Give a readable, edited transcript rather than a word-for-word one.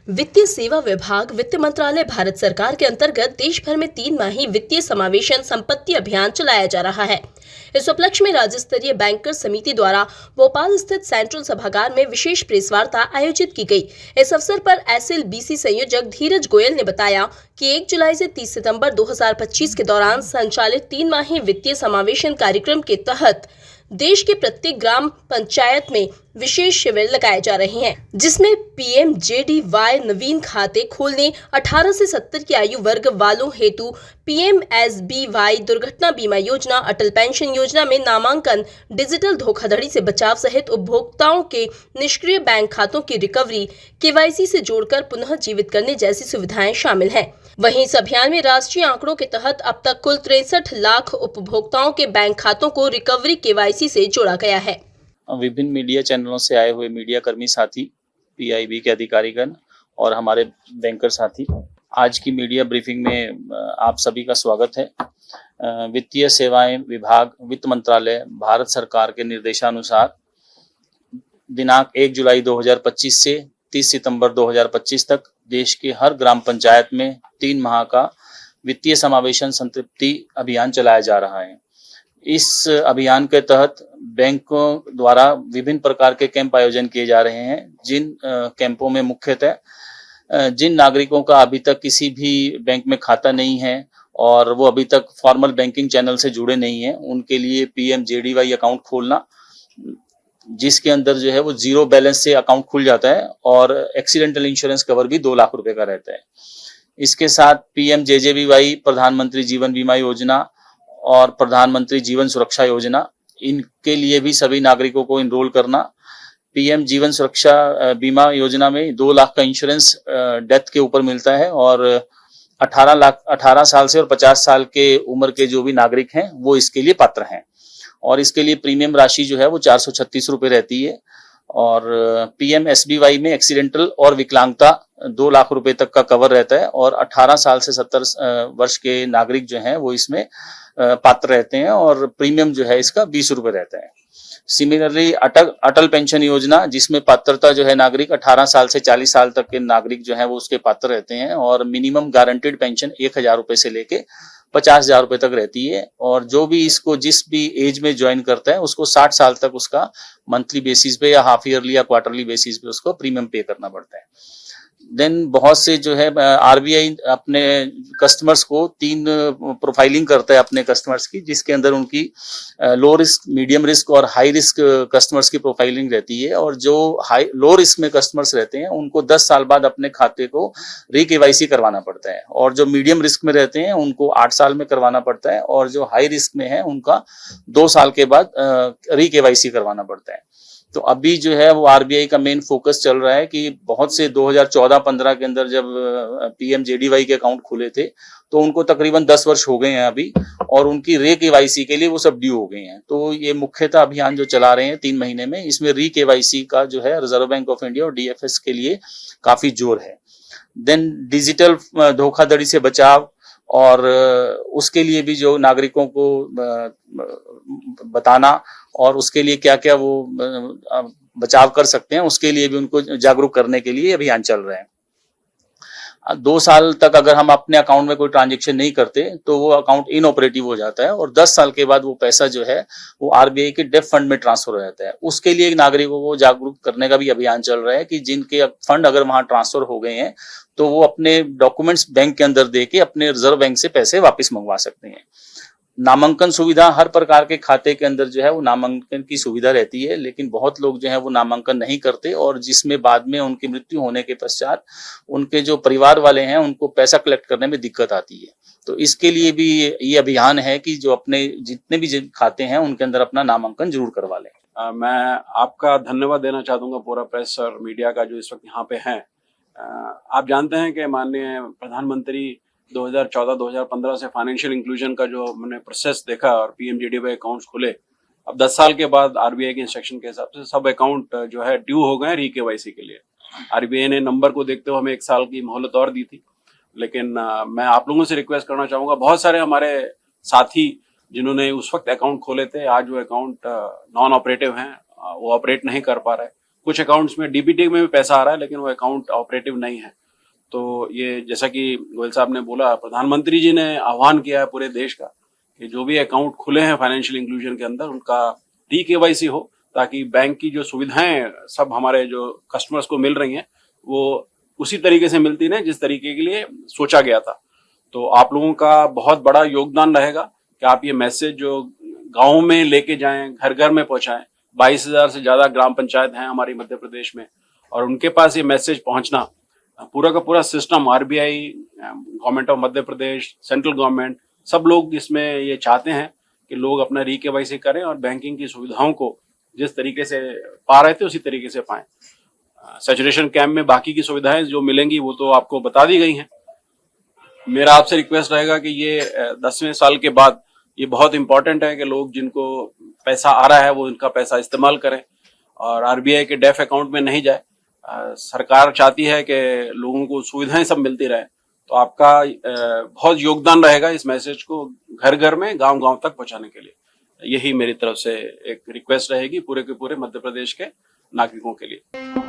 वित्तीय सेवा विभाग वित्त मंत्रालय भारत सरकार के अंतर्गत देश भर में 3 माही वित्तीय समावेशन संपत्ति अभियान चलाया जा रहा है। इस उपलक्ष्य में राज्य स्तरीय बैंकर्स समिति द्वारा भोपाल स्थित सेंट्रल सभागार में विशेष प्रेस वार्ता आयोजित की गई। इस अवसर पर SLBC संयोजक धीरज गोयल ने बताया कि 1 जुलाई से 30 सितंबर 2025 के दौरान संचालित 3 माही वित्तीय समावेशन कार्यक्रम के तहत देश के प्रत्येक ग्राम पंचायत में विशेष शिविर लगाए जा रहे हैं, जिसमें PMJDY नवीन खाते खोलने, 18 से 70 की आयु वर्ग वालों हेतु PMSBY दुर्घटना बीमा योजना, अटल पेंशन योजना में नामांकन, डिजिटल धोखाधड़ी से बचाव सहित उपभोक्ताओं के निष्क्रिय बैंक खातों की रिकवरी, KYC से जोड़कर पुनः जीवित करने जैसी सुविधाएं शामिल हैं। वहीं इस अभियान में राष्ट्रीय आंकड़ों के तहत अब तक कुल 63 लाख उपभोक्ताओं के बैंक खातों को रिकवरी KYC से जोड़ा गया है। विभिन्न मीडिया चैनलों से आए हुए मीडिया कर्मी साथी, PIB के अधिकारीगण और हमारे बैंकर साथी, आज की मीडिया ब्रीफिंग में आप सभी का स्वागत है। वित्तीय सेवाएं विभाग, वित्त मंत्रालय, भारत सरकार के निर्देशानुसार दिनांक 1 जुलाई 2025 से 30 सितंबर 2025 तक देश के हर ग्राम पंचायत में 3 माह का वित्तीय समावेशन संतृप्ति अभियान चलाया जा रहा है। इस अभियान के तहत बैंकों द्वारा विभिन्न प्रकार के कैंप आयोजन किए जा रहे हैं, जिन कैंपों में मुख्यतः जिन नागरिकों का अभी तक किसी भी बैंक में खाता नहीं है और वो अभी तक फॉर्मल बैंकिंग चैनल से जुड़े नहीं हैं, उनके लिए PMJDY अकाउंट खोलना, जिसके अंदर जो है वो 0 बैलेंस से अकाउंट खुल जाता है और एक्सीडेंटल इंश्योरेंस कवर भी 2 लाख रुपए का रहता है। इसके साथ PMJJBY प्रधानमंत्री जीवन बीमा योजना और प्रधानमंत्री जीवन सुरक्षा योजना, इनके लिए भी सभी नागरिकों को इनरोल करना। PM जीवन सुरक्षा बीमा योजना में 2 लाख का इंश्योरेंस डेथ के ऊपर मिलता है और 18 साल से और 50 साल के उम्र के जो भी नागरिक हैं वो इसके लिए पात्र हैं और इसके लिए प्रीमियम राशि जो है वो 436 रुपए रहती है। और PMSBY में एक्सीडेंटल और विकलांगता 2 लाख रुपए तक का कवर रहता है और 18 साल से 70 वर्ष के नागरिक जो हैं वो इसमें पात्र रहते हैं और प्रीमियम जो है इसका 20 रुपए रहता है। सिमिलरली अटल पेंशन योजना, जिसमें पात्रता जो है नागरिक 18 साल से 40 साल तक के नागरिक जो है वो उसके पात्र रहते हैं और मिनिमम गारंटीड पेंशन 1000 रुपए से लेके 50,000 रुपए तक रहती है और जो भी इसको जिस भी एज में ज्वाइन करता है उसको 60 साल तक उसका मंथली बेसिस पे या हाफ ईयरली या क्वार्टरली बेसिस पे उसको प्रीमियम पे करना पड़ता है। देन बहुत से जो है RBI अपने कस्टमर्स को 3 प्रोफाइलिंग करता है अपने कस्टमर्स की, जिसके अंदर उनकी लो रिस्क, मीडियम रिस्क और हाई रिस्क कस्टमर्स की प्रोफाइलिंग रहती है और जो लो रिस्क में कस्टमर्स रहते हैं उनको 10 साल बाद अपने खाते को KYC करवाना पड़ता है और जो मीडियम रिस्क में रहते हैं उनको 8 साल में करवाना पड़ता है और जो हाई रिस्क में है उनका 2 साल के बाद KYC करवाना पड़ता है। तो अभी जो है वो RBI का मेन फोकस चल रहा है कि बहुत से 2014-15 के अंदर जब PMJDY के अकाउंट खुले थे तो उनको तकरीबन 10 वर्ष हो गए हैं अभी और उनकी KYC के लिए वो सब ड्यू हो गए हैं। तो ये मुख्यतः अभियान जो चला रहे हैं 3 महीने में, इसमें KYC का जो है रिजर्व बैंक ऑफ इंडिया और DFS के लिए काफी जोर है। देन डिजिटल धोखाधड़ी से बचाव और उसके लिए भी जो नागरिकों को बताना और उसके लिए क्या क्या वो बचाव कर सकते हैं उसके लिए भी उनको जागरूक करने के लिए अभियान चल रहे हैं। 2 साल तक अगर हम अपने अकाउंट में कोई ट्रांजेक्शन नहीं करते तो वो अकाउंट इनऑपरेटिव हो जाता है और 10 साल के बाद वो पैसा जो है वो RBI के डेफ फंड में ट्रांसफर हो जाता है। उसके लिए नागरिकों को जागरूक करने का भी अभियान चल रहा है कि जिनके फंड अगर वहां ट्रांसफर हो गए हैं तो वो अपने डॉक्यूमेंट्स बैंक के अंदर दे के अपने रिजर्व बैंक से पैसे वापस मंगवा सकते हैं। नामांकन सुविधा, हर प्रकार के खाते के अंदर जो है वो नामांकन की सुविधा रहती है, लेकिन बहुत लोग जो है वो नामांकन नहीं करते और जिसमें बाद में उनकी मृत्यु होने के पश्चात उनके जो परिवार वाले हैं उनको पैसा कलेक्ट करने में दिक्कत आती है। तो इसके लिए भी ये अभियान है कि जो अपने जितने भी खाते हैं उनके अंदर अपना नामांकन जरूर करवा लें। मैं आपका धन्यवाद देना चाहूंगा पूरा प्रेस और मीडिया का जो इस वक्त यहाँ पे है। आप जानते हैं कि माननीय प्रधानमंत्री 2014-2015 से फाइनेंशियल इंक्लूजन का जो हमने प्रोसेस देखा और PMJDY अकाउंट्स खुले, अब 10 साल के बाद RBI के इंस्ट्रक्शन के हिसाब से सब अकाउंट जो है ड्यू हो गए KYC के लिए। RBI ने नंबर को देखते हुए हमें 1 साल की मोहलत और दी थी, लेकिन मैं आप लोगों से रिक्वेस्ट करना चाहूँगा, बहुत सारे हमारे साथी जिन्होंने उस वक्त अकाउंट खोले थे आज वो अकाउंट नॉन ऑपरेटिव हैं, वो ऑपरेट नहीं कर पा रहे। कुछ अकाउंट्स में डीबीटी में भी पैसा आ रहा है लेकिन वो अकाउंट ऑपरेटिव नहीं है। तो ये जैसा कि गोयल साहब ने बोला, प्रधानमंत्री जी ने आह्वान किया है पूरे देश का कि जो भी अकाउंट खुले हैं फाइनेंशियल इंक्लूजन के अंदर उनका DKYC हो, ताकि बैंक की जो सुविधाएं सब हमारे जो कस्टमर्स को मिल रही हैं वो उसी तरीके से मिलती रहें जिस तरीके के लिए सोचा गया था। तो आप लोगों का बहुत बड़ा योगदान रहेगा कि आप ये मैसेज जो गाँव में लेके जाएं, घर घर में पहुंचाएं। 22,000 से ज्यादा ग्राम पंचायत हैं हमारी मध्य प्रदेश में, और उनके पास ये मैसेज पहुंचना, पूरा का पूरा system, RBI, government of Madhya Pradesh, central government, सब लोग इसमें ये चाहते हैं कि लोग अपना RKYC करें और बैंकिंग की सुविधाओं को जिस तरीके से पा रहे थे उसी तरीके से पाएं। सैचुरेशन कैंप में बाकी की सुविधाएं जो मिलेंगी वो तो आपको बता दी गई हैं। मेरा आपसे रिक्वेस्ट रहेगा कि ये 10वें साल के बाद ये बहुत इंपॉर्टेंट है कि लोग जिनको पैसा आ रहा है वो इनका पैसा इस्तेमाल करें और RBI के डेफ अकाउंट में नहीं जाए। सरकार चाहती है कि लोगों को सुविधाएं सब मिलती रहे, तो आपका बहुत योगदान रहेगा इस मैसेज को घर घर में, गांव गांव तक पहुंचाने के लिए। यही मेरी तरफ से एक रिक्वेस्ट रहेगी पूरे के पूरे मध्य प्रदेश के नागरिकों के लिए।